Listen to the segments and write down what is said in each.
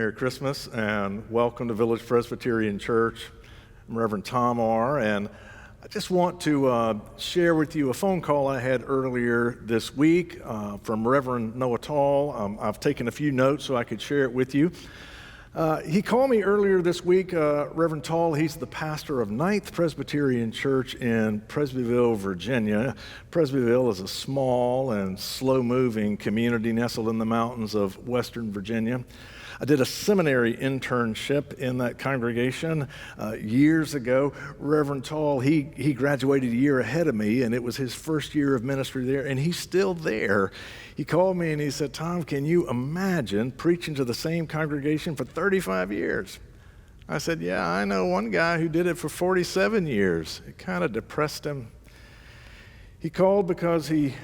Merry Christmas and welcome to Village Presbyterian Church. I'm Reverend Tom R. and I just want to share with you a phone call I had earlier this week from Reverend Noah Tall. I've taken a few notes so I could share it with you. He called me earlier this week, Reverend Tall. He's the pastor of 9th Presbyterian Church in Presbyville, Virginia. Presbyville is a small and slow-moving community nestled in the mountains of western Virginia. I did a seminary internship in that congregation years ago. Reverend Tall, he graduated a year ahead of me, and it was his first year of ministry there, and he's still there. He called me and he said, "Tom, can you imagine preaching to the same congregation for 35 years? I said, "Yeah, I know one guy who did it for 47 years. It kind of depressed him. He called because he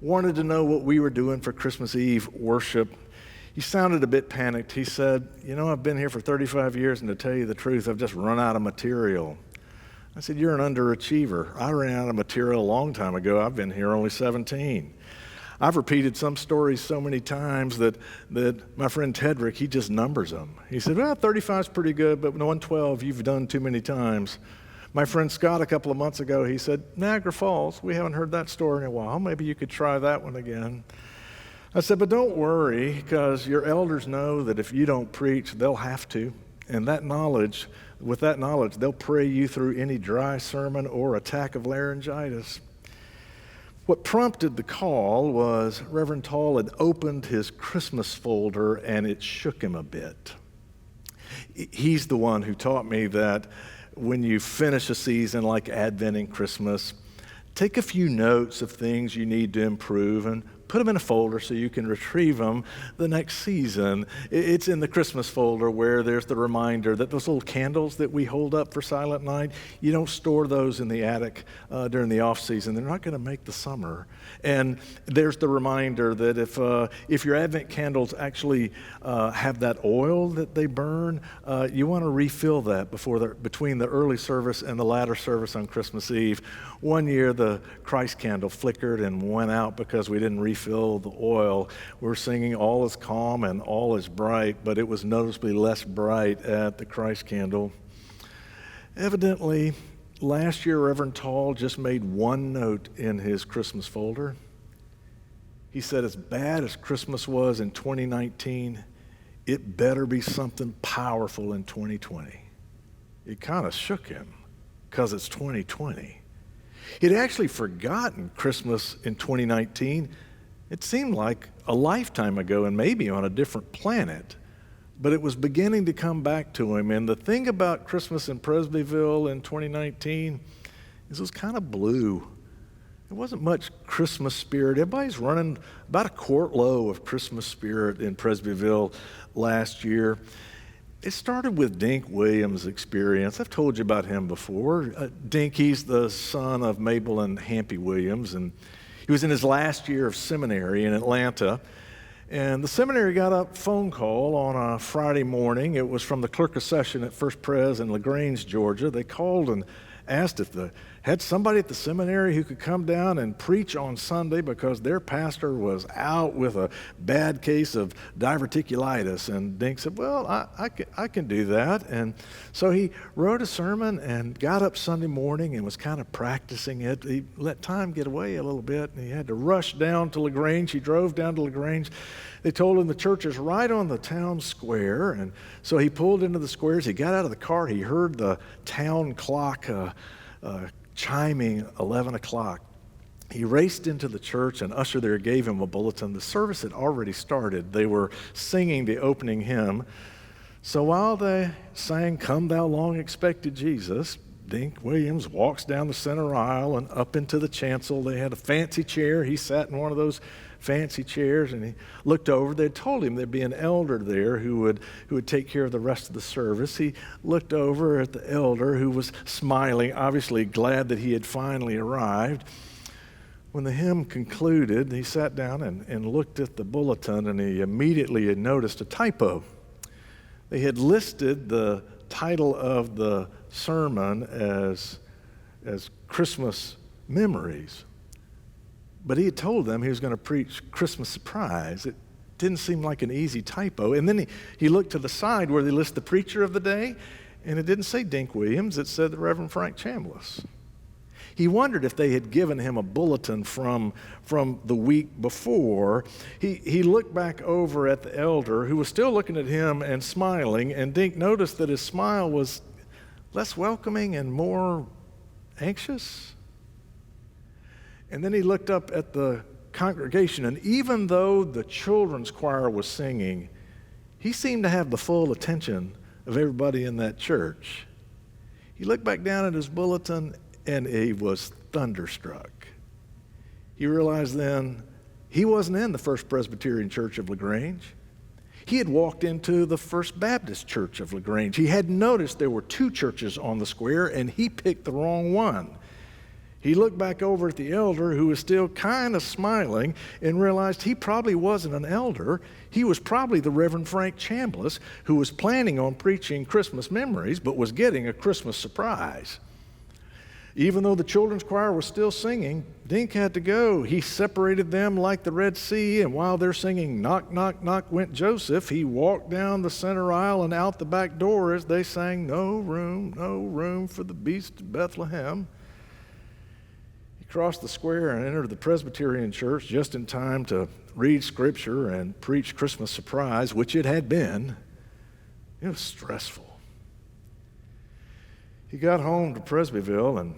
wanted to know what we were doing for Christmas Eve worship. He sounded a bit panicked. He said, "I've been here for 35 years, and to tell you the truth, I've just run out of material." I said, "You're an underachiever. I ran out of material a long time ago. I've been here only 17. I've repeated some stories so many times that my friend Tedrick, he just numbers them. He said, 35 is pretty good, but 112 you've done too many times. My friend Scott, a couple of months ago, he said, "Niagara Falls, we haven't heard that story in a while. Maybe you could try that one again." I said, "But don't worry, because your elders know that if you don't preach, they'll have to. And with that knowledge, they'll pray you through any dry sermon or attack of laryngitis." What prompted the call was Reverend Tall had opened his Christmas folder and it shook him a bit. He's the one who taught me that when you finish a season like Advent and Christmas, take a few notes of things you need to improve and put them in a folder so you can retrieve them the next season. It's in the Christmas folder where there's the reminder that those little candles that we hold up for Silent Night, you don't store those in the attic during the off season. They're not going to make the summer. And there's the reminder that if your Advent candles actually have that oil that they burn, you want to refill that between the early service and the latter service on Christmas Eve. One year the Christ candle flickered and went out because we didn't refill the oil. We're singing "All is Calm and All is Bright," but it was noticeably less bright at the Christ candle. Evidently, last year Reverend Tall just made one note in his Christmas folder. He said, "As bad as Christmas was in 2019, it better be something powerful in 2020. It kind of shook him because it's 2020. He'd actually forgotten Christmas in 2019. It seemed like a lifetime ago and maybe on a different planet, but it was beginning to come back to him. And the thing about Christmas in Presbyville in 2019 is it was kind of blue. There wasn't much Christmas spirit. Everybody's running about a quart low of Christmas spirit in Presbyville last year. It started with Dink Williams' experience. I've told you about him before. Dink, he's the son of Mabel and Hampy Williams, and he was in his last year of seminary in Atlanta. And the seminary got a phone call on a Friday morning. It was from the clerk of session at First Pres in LaGrange, Georgia. They called and asked if they had somebody at the seminary who could come down and preach on Sunday because their pastor was out with a bad case of diverticulitis. And Dink said, "Well, I can do that." And so he wrote a sermon and got up Sunday morning and was kind of practicing it. He let time get away a little bit, and he had to rush down to LaGrange. He drove down to LaGrange. They told him the church is right on the town square, and so he pulled into the squares. He got out of the car. He heard the town clock chiming 11 o'clock. He raced into the church, and usher there gave him a bulletin. The service had already started. They were singing the opening hymn. So while they sang "Come Thou Long Expected Jesus," Dink Williams walks down the center aisle and up into the chancel. They had a fancy chair. He sat in one of those fancy chairs, and he looked over. They told him there'd be an elder there who would take care of the rest of the service. He looked over at the elder, who was smiling, obviously glad that he had finally arrived. When the hymn concluded, he sat down and looked at the bulletin, and he immediately had noticed a typo. They had listed the title of the sermon as Christmas Memories. But he had told them he was going to preach Christmas Surprise. It didn't seem like an easy typo. And then he looked to the side where they list the preacher of the day, and it didn't say Dink Williams, it said the Reverend Frank Chambliss. He wondered if they had given him a bulletin from the week before. He looked back over at the elder, who was still looking at him and smiling, and Dink noticed that his smile was less welcoming and more anxious. And then he looked up at the congregation, and even though the children's choir was singing, he seemed to have the full attention of everybody in that church. He looked back down at his bulletin, and he was thunderstruck. He realized then he wasn't in the First Presbyterian Church of LaGrange. He had walked into the First Baptist Church of LaGrange. He had noticed there were two churches on the square, and he picked the wrong one. He looked back over at the elder, who was still kind of smiling, and realized he probably wasn't an elder. He was probably the Reverend Frank Chambliss, who was planning on preaching Christmas memories, but was getting a Christmas surprise. Even though the children's choir was still singing, Dink had to go. He separated them like the Red Sea, and while they're singing "Knock, knock, knock went Joseph," he walked down the center aisle and out the back door as they sang no room for the beast of Bethlehem." He crossed the square and entered the Presbyterian church just in time to read scripture and preach Christmas surprise, which it had been. It was stressful. He got home to Presbyville, and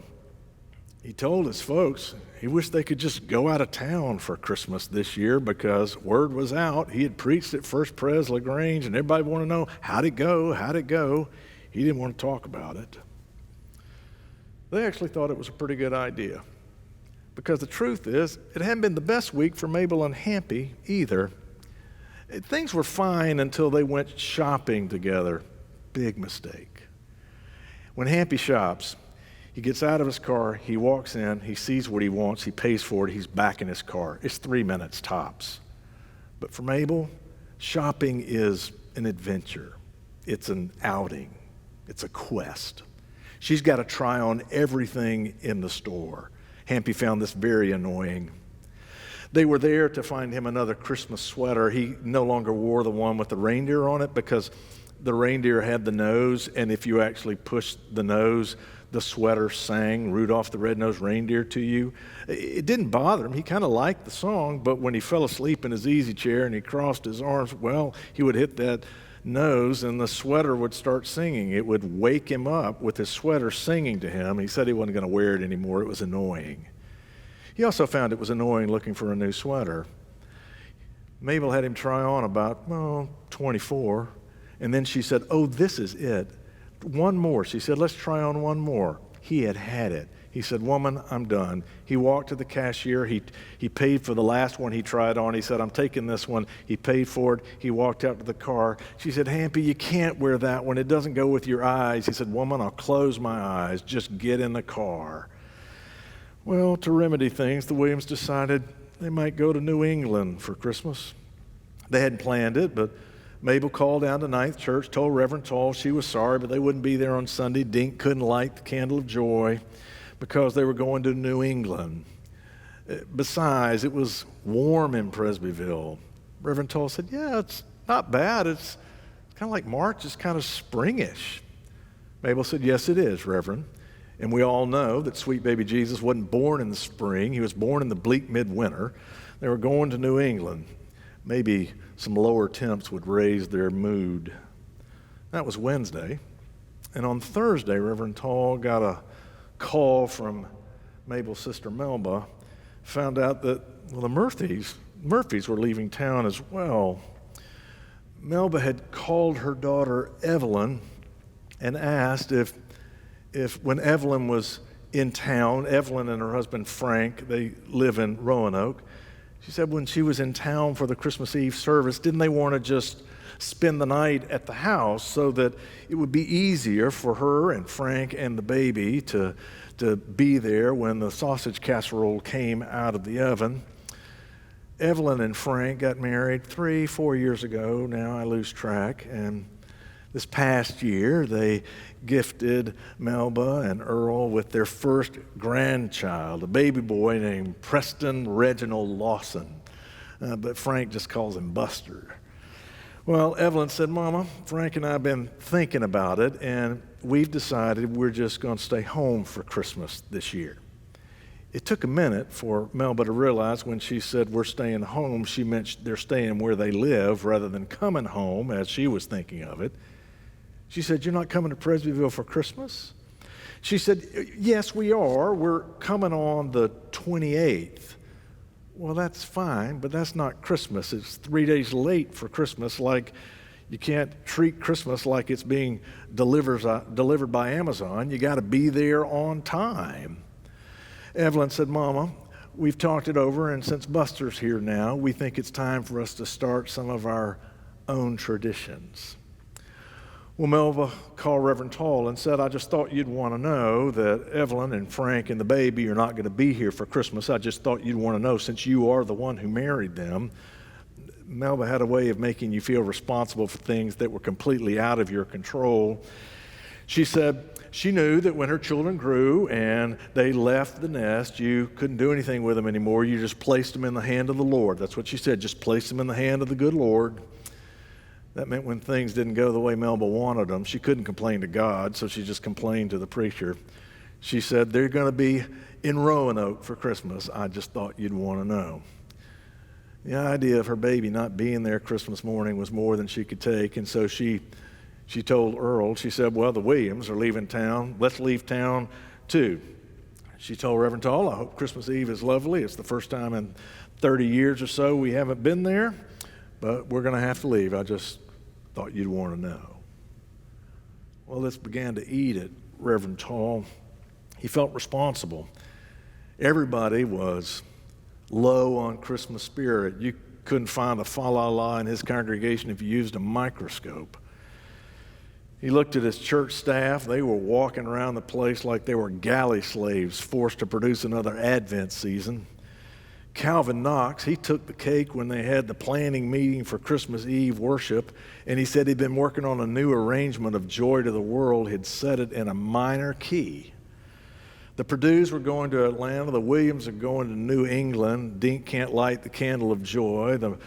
he told his folks he wished they could just go out of town for Christmas this year, because word was out. He had preached at First Pres LaGrange, and everybody wanted to know, how'd it go? He didn't want to talk about it. They actually thought it was a pretty good idea, because the truth is, it hadn't been the best week for Mabel and Hampy either. Things were fine until they went shopping together. Big mistake. When Hampy shops, he gets out of his car, he walks in, he sees what he wants, he pays for it, he's back in his car. It's 3 minutes tops. But for Mabel, shopping is an adventure. It's an outing. It's a quest. She's got to try on everything in the store. Hampy found this very annoying. They were there to find him another Christmas sweater. He no longer wore the one with the reindeer on it, because the reindeer had the nose, and if you actually pushed the nose, the sweater sang "Rudolph the Red-Nosed Reindeer" to you. It didn't bother him. He kind of liked the song, but when he fell asleep in his easy chair and he crossed his arms, well, he would hit that nose and the sweater would start singing. It would wake him up with his sweater singing to him. He said he wasn't going to wear it anymore. It was annoying. He also found it was annoying looking for a new sweater. Mabel had him try on about, 24. And then she said, "Oh, this is it. One more." She said, "Let's try on one more." He had it. He said, "Woman, I'm done." He walked to the cashier. He paid for the last one he tried on. He said, "I'm taking this one." He paid for it. He walked out to the car. She said, "Hampy, you can't wear that one. It doesn't go with your eyes." He said, "Woman, I'll close my eyes. Just get in the car." Well, to remedy things, the Williams decided they might go to New England for Christmas. They hadn't planned it, but Mabel called down to Ninth Church, told Reverend Toll she was sorry, but they wouldn't be there on Sunday. Dink couldn't light the candle of joy because they were going to New England. Besides, it was warm in Presbyville. Reverend Toll said, "Yeah, it's not bad. It's kind of like March. It's kind of springish." Mabel said, "Yes, it is, Reverend. And we all know that sweet baby Jesus wasn't born in the spring. He was born in the bleak midwinter. They were going to New England. Maybe some lower temps would raise their mood." That was Wednesday. And on Thursday, Reverend Toll got a call from Mabel's sister Melba, found out that, the Murphys were leaving town as well. Melba had called her daughter Evelyn and asked if when Evelyn was in town, Evelyn and her husband Frank, they live in Roanoke, she said when she was in town for the Christmas Eve service, didn't they want to just spend the night at the house so that it would be easier for her and Frank and the baby to be there when the sausage casserole came out of the oven? Evelyn and Frank got married 3-4 years ago. Now I lose track. And this past year, they gifted Melba and Earl with their first grandchild, a baby boy named Preston Reginald Lawson. but Frank just calls him Buster. Well, Evelyn said, Mama, Frank and I have been thinking about it, and we've decided we're just going to stay home for Christmas this year. It took a minute for Melba to realize when she said we're staying home, she meant they're staying where they live rather than coming home as she was thinking of it. She said, you're not coming to Presbyville for Christmas? She said, yes, we are. We're coming on the 28th. Well, that's fine, but that's not Christmas. It's 3 days late for Christmas. Like, you can't treat Christmas like it's being delivered by Amazon. You got to be there on time. Evelyn said, Mama, we've talked it over, and since Buster's here now, we think it's time for us to start some of our own traditions. Well, Melva called Reverend Tall and said, I just thought you'd want to know that Evelyn and Frank and the baby are not going to be here for Christmas. I just thought you'd want to know since you are the one who married them. Melva had a way of making you feel responsible for things that were completely out of your control. She said she knew that when her children grew and they left the nest, you couldn't do anything with them anymore. You just placed them in the hand of the Lord. That's what she said, just place them in the hand of the good Lord. That meant when things didn't go the way Melba wanted them, she couldn't complain to God, so she just complained to the preacher. She said, they're going to be in Roanoke for Christmas. I just thought you'd want to know. The idea of her baby not being there Christmas morning was more than she could take, and so she told Earl, she said, well, the Williams are leaving town. Let's leave town too. She told Reverend Tall, I hope Christmas Eve is lovely. It's the first time in 30 years or so we haven't been there, but we're going to have to leave. I just thought you'd want to know. Well, let's begin to eat at Reverend Tall. He felt responsible. Everybody was low on Christmas spirit. You couldn't find a fa-la-la in his congregation if you used a microscope. He looked at his church staff. They were walking around the place like they were galley slaves forced to produce another Advent season. Calvin Knox, he took the cake when they had the planning meeting for Christmas Eve worship, and he said he'd been working on a new arrangement of Joy to the World. He'd set it in a minor key. The Purdues were going to Atlanta. The Williams are going to New England. Dink can't light the candle of joy. The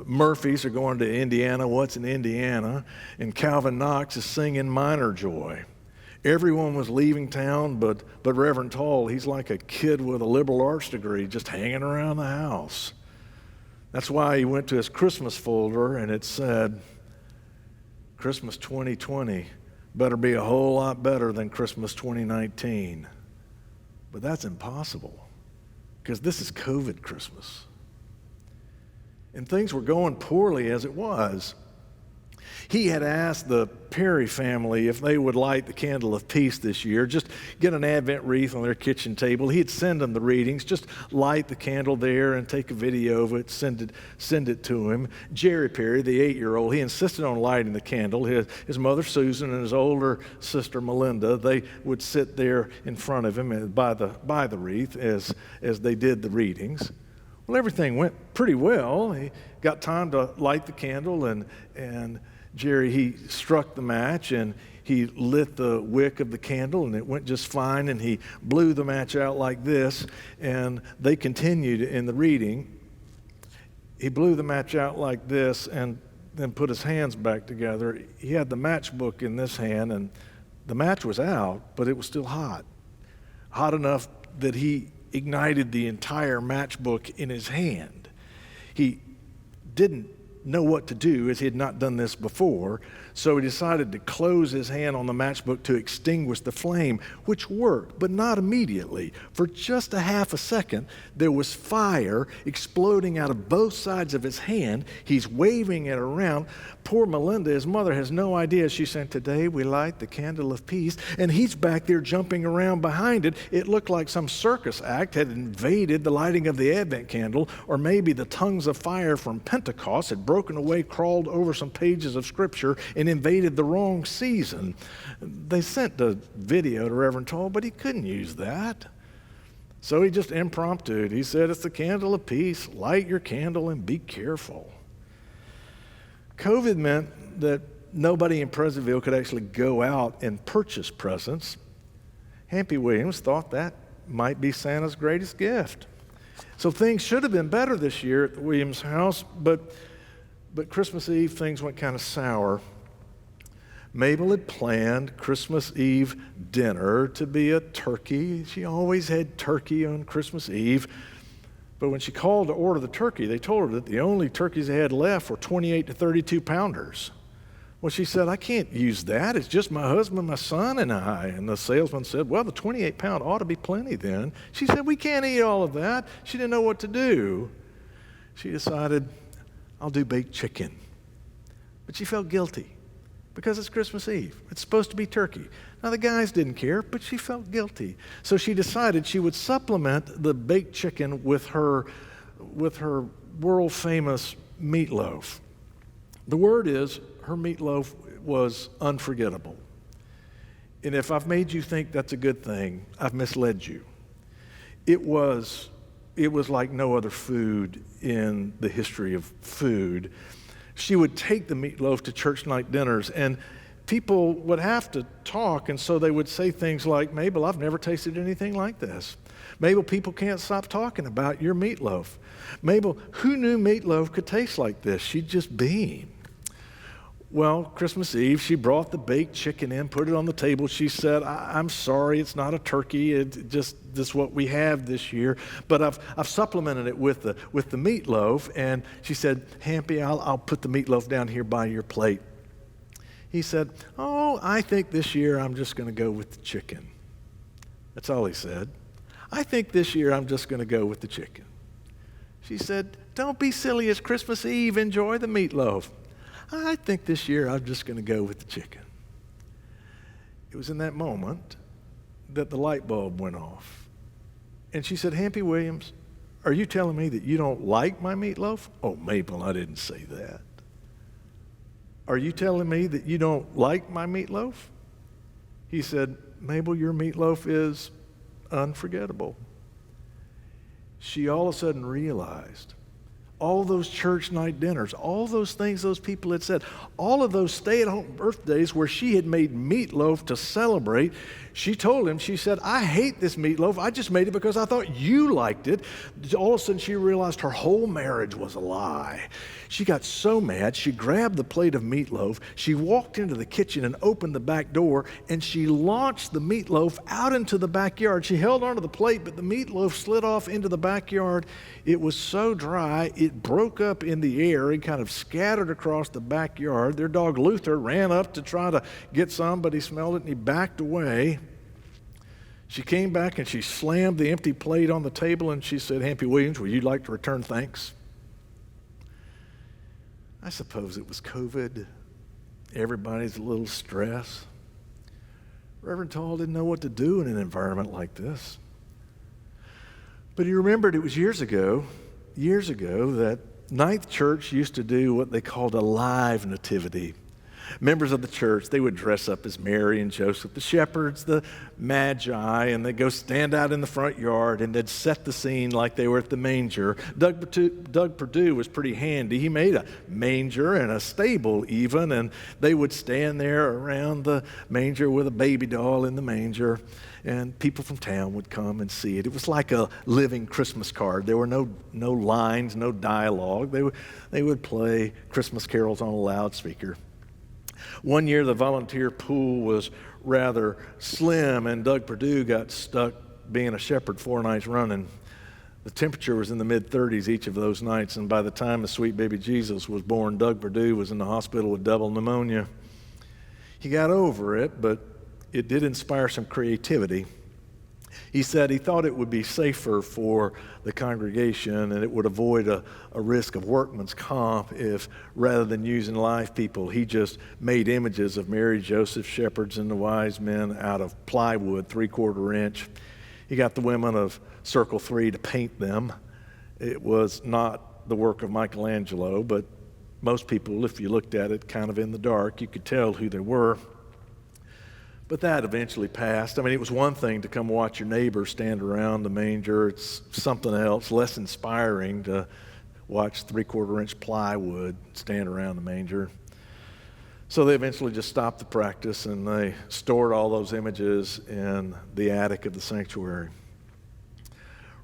Murphys are going to Indiana. What's in Indiana? And Calvin Knox is singing Minor Joy. Everyone was leaving town, but Reverend Tall, he's like a kid with a liberal arts degree just hanging around the house. That's why he went to his Christmas folder and it said, Christmas 2020 better be a whole lot better than Christmas 2019. But that's impossible because this is COVID Christmas. And things were going poorly as it was. He had asked the Perry family if they would light the candle of peace this year, just get an Advent wreath on their kitchen table. He'd send them the readings, just light the candle there and take a video of it, send it to him. Jerry Perry, the 8-year-old, he insisted on lighting the candle. His mother Susan and his older sister Melinda, they would sit there in front of him by the wreath as they did the readings. Well, everything went pretty well. He got time to light the candle, and Jerry, he struck the match, and he lit the wick of the candle, and it went just fine, and he blew the match out like this, and they continued in the reading. He blew the match out like this and then put his hands back together. He had the matchbook in this hand, and the match was out, but it was still hot enough that he ignited the entire matchbook in his hand. He didn't know what to do as he had not done this before, so he decided to close his hand on the matchbook to extinguish the flame, which worked, but not immediately. For just a half a second, there was fire exploding out of both sides of his hand. He's waving it around. Poor Melinda, his mother, has no idea. She said, today we light the candle of peace, and he's back there jumping around behind it. It looked like some circus act had invaded the lighting of the Advent candle, or maybe the tongues of fire from Pentecost had broken away, crawled over some pages of Scripture, and invaded the wrong season. They sent the video to Reverend Tall, but he couldn't use that. So he just impromptu. He said, it's the candle of peace. Light your candle and be careful. COVID meant that nobody in Presbyterian could actually go out and purchase presents. Hampy Williams thought that might be Santa's greatest gift. So things should have been better this year at the Williams house, but Christmas Eve, things went kind of sour. Mabel had planned Christmas Eve dinner to be a turkey. She always had turkey on Christmas Eve. But when she called to order the turkey, they told her that the only turkeys they had left were 28 to 32 pounders. Well, she said, I can't use that. It's just my husband, my son, and I. And the salesman said, well, the 28 pound ought to be plenty then. She said, we can't eat all of that. She didn't know what to do. She decided, I'll do baked chicken. But she felt guilty because it's Christmas Eve. It's supposed to be turkey. Now, the guys didn't care, but she felt guilty. So she decided she would supplement the baked chicken with her world-famous meatloaf. The word is, her meatloaf was unforgettable. And if I've made you think that's a good thing, I've misled you. It was like no other food in the history of food. She would take the meatloaf to church night dinners, and people would have to talk, and so they would say things like, Mabel, I've never tasted anything like this. Mabel, people can't stop talking about your meatloaf. Mabel, who knew meatloaf could taste like this? She'd just beam. Well, Christmas Eve, she brought the baked chicken in, put it on the table. She said, I'm sorry, it's not a turkey. It's just this is what we have this year. But I've supplemented it with the meatloaf. And she said, Hampy, I'll put the meatloaf down here by your plate. He said, oh, I think this year I'm just going to go with the chicken. That's all he said. I think this year I'm just going to go with the chicken. She said, don't be silly. It's Christmas Eve. Enjoy the meatloaf. I think this year I'm just going to go with the chicken. It was in that moment that the light bulb went off. And she said, Hampy Williams, are you telling me that you don't like my meatloaf? Oh, Mabel, I didn't say that. Are you telling me that you don't like my meatloaf? He said, Mabel, your meatloaf is unforgettable. She all of a sudden realized all those church night dinners, all those things those people had said, all of those stay-at-home birthdays where she had made meatloaf to celebrate, she told him, she said, I hate this meatloaf. I just made it because I thought you liked it. All of a sudden, she realized her whole marriage was a lie. She got so mad, she grabbed the plate of meatloaf, she walked into the kitchen and opened the back door, and she launched the meatloaf out into the backyard. She held onto the plate, but the meatloaf slid off into the backyard. It was so dry, it broke up in the air and kind of scattered across the backyard. Their dog Luther ran up to try to get some, but he smelled it and he backed away. She came back and she slammed the empty plate on the table and she said, Hampy Williams, would you like to return thanks? I suppose it was COVID. Everybody's a little stressed. Reverend Tall didn't know what to do in an environment like this. But he remembered it was years ago that Ninth Church used to do what they called a live nativity. Members of the church, they would dress up as Mary and Joseph, the shepherds, the magi, and they'd go stand out in the front yard and they'd set the scene like they were at the manger. Doug Perdue was pretty handy. He made a manger and a stable even, and they would stand there around the manger with a baby doll in the manger, and people from town would come and see it. It was like a living Christmas card. There were no lines, no dialogue. They would play Christmas carols on a loudspeaker. One year, the volunteer pool was rather slim, and Doug Perdue got stuck being a shepherd 4 nights running. The temperature was in the mid-30s each of those nights, and by the time the sweet baby Jesus was born, Doug Perdue was in the hospital with double pneumonia. He got over it, but it did inspire some creativity. He said he thought it would be safer for the congregation and it would avoid a risk of workman's comp if, rather than using live people, he just made images of Mary, Joseph, shepherds, and the wise men out of plywood, 3/4 inch. He got the women of Circle 3 to paint them. It was not the work of Michelangelo, but most people, if you looked at it kind of in the dark, you could tell who they were. But that eventually passed. I mean, it was one thing to come watch your neighbor stand around the manger. It's something else, less inspiring to watch 3/4 inch plywood stand around the manger. So they eventually just stopped the practice and they stored all those images in the attic of the sanctuary.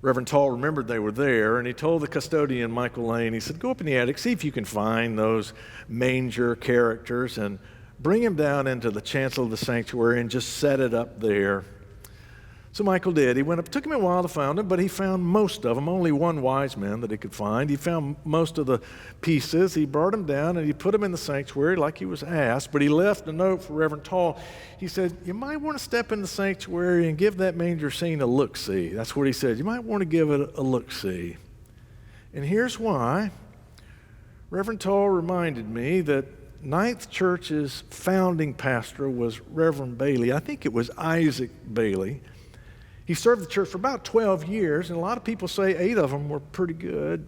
Reverend Tall remembered they were there, and he told the custodian, Michael Lane, he said, go up in the attic, see if you can find those manger characters and bring them down into the chancel of the sanctuary and just set it up there. So Michael did. He went up. It took him a while to find them, but he found most of them. Only one wise man that he could find. He found most of the pieces. He brought them down, and he put them in the sanctuary like he was asked, but he left a note for Reverend Tall. He said, you might want to step in the sanctuary and give that manger scene a look-see. That's what he said. You might want to give it a look-see. And here's why. Reverend Tall reminded me that Ninth Church's founding pastor was Reverend Bailey. I think it was Isaac Bailey. He served the church for about 12 years, and a lot of people say 8 of them were pretty good.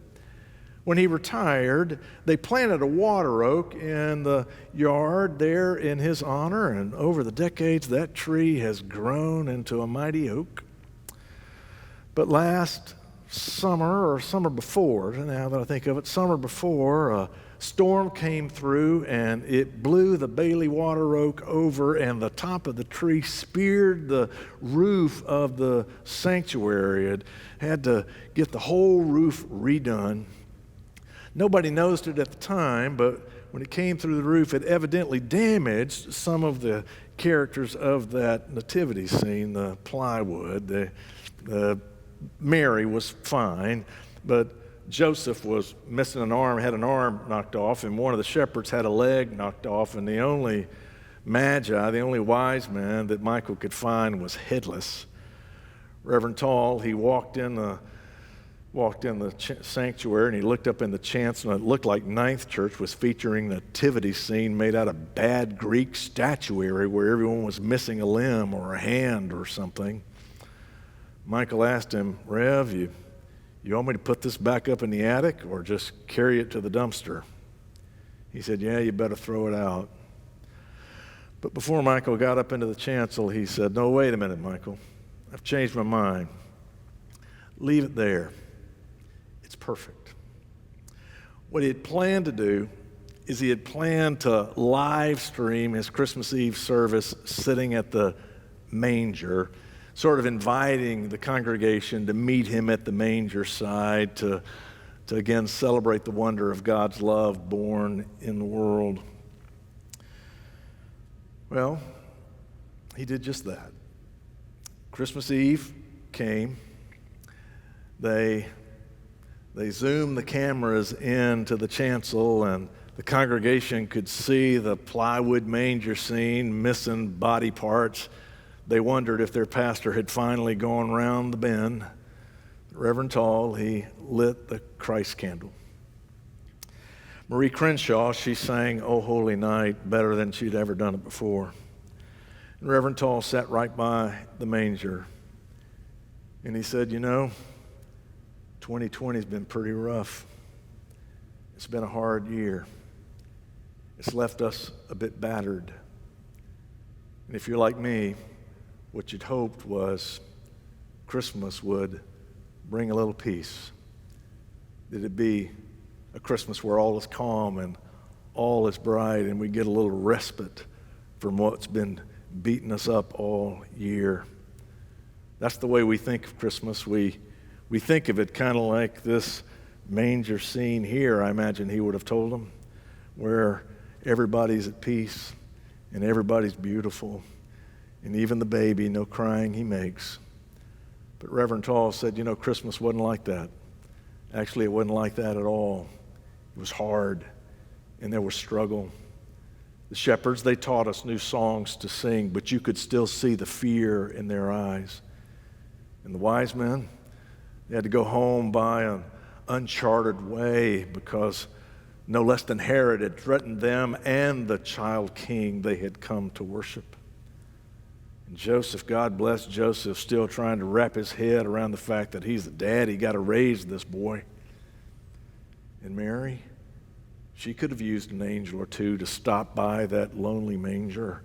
When he retired, they planted a water oak in the yard there in his honor, and over the decades, that tree has grown into a mighty oak. But last summer, or summer before, now that I think of it, summer before, a storm came through and it blew the Bailey water oak over, and the top of the tree speared the roof of the sanctuary. It had to get the whole roof redone. Nobody noticed it at the time, but when it came through the roof, it evidently damaged some of the characters of that nativity scene, the plywood. The Mary was fine, but Joseph was missing an arm, had an arm knocked off, and one of the shepherds had a leg knocked off, and the only magi, the only wise man that Michael could find was headless. Reverend Tall, he walked in the sanctuary, and he looked up in the chancel, and it looked like Ninth Church was featuring a nativity scene made out of bad Greek statuary where everyone was missing a limb or a hand or something. Michael asked him, Rev, you want me to put this back up in the attic or just carry it to the dumpster? He said, yeah, you better throw it out. But before Michael got up into the chancel, he said, no, wait a minute, Michael. I've changed my mind. Leave it there. It's perfect. What he had planned to do is he had planned to live stream his Christmas Eve service sitting at the manger, sort of inviting the congregation to meet him at the manger side to again celebrate the wonder of God's love born in the world. Well, he did just that. Christmas Eve came. They zoomed the cameras into the chancel, and the congregation could see the plywood manger scene, missing body parts. They wondered if their pastor had finally gone round the bend. Reverend Tall, he lit the Christ candle. Marie Crenshaw, she sang "O Holy Night" better than she'd ever done it before. And Reverend Tall sat right by the manger. And he said, 2020's been pretty rough. It's been a hard year. It's left us a bit battered. And if you're like me, what you'd hoped was Christmas would bring a little peace. That it'd be a Christmas where all is calm and all is bright, and we get a little respite from what's been beating us up all year. That's the way we think of Christmas. We think of it kind of like this manger scene here, I imagine he would have told them, where everybody's at peace and everybody's beautiful. And even the baby, no crying he makes. But Reverend Tall said, Christmas wasn't like that. Actually, it wasn't like that at all. It was hard, and there was struggle. The shepherds, they taught us new songs to sing, but you could still see the fear in their eyes. And the wise men, they had to go home by an uncharted way because no less than Herod had threatened them and the child king they had come to worship. And Joseph, God bless Joseph, still trying to wrap his head around the fact that he's the dad. He got to raise this boy. And Mary, she could have used an angel or two to stop by that lonely manger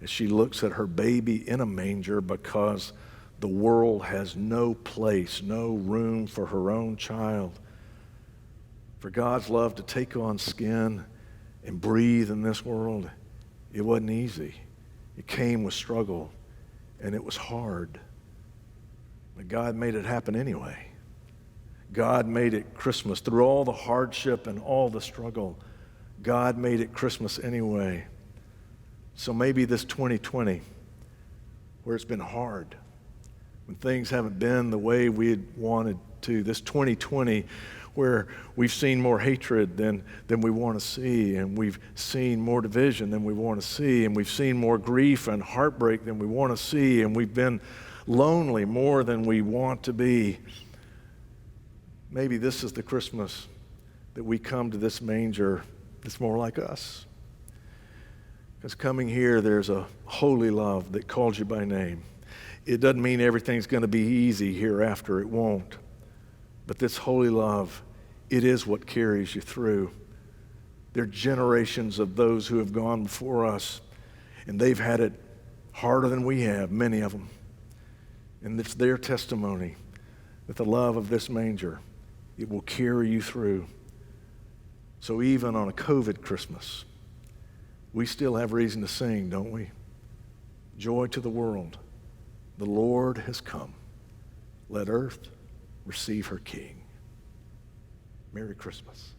as she looks at her baby in a manger, because the world has no place, no room for her own child. For God's love to take on skin and breathe in this world, it wasn't easy. It came with struggle, and it was hard. But God made it happen anyway. God made it Christmas. Through all the hardship and all the struggle, God made it Christmas anyway. So maybe this 2020, where it's been hard, when things haven't been the way we had wanted to, this 2020 where we've seen more hatred than we want to see, and we've seen more division than we want to see, and we've seen more grief and heartbreak than we want to see, and we've been lonely more than we want to be. Maybe this is the Christmas that we come to this manger that's more like us. Because coming here, there's a holy love that calls you by name. It doesn't mean everything's going to be easy hereafter. It won't. But this holy love, it is what carries you through. There are generations of those who have gone before us, and they've had it harder than we have, many of them. And it's their testimony that the love of this manger, it will carry you through. So even on a COVID Christmas, we still have reason to sing, don't we? Joy to the world. The Lord has come. Let earth receive her King. Merry Christmas.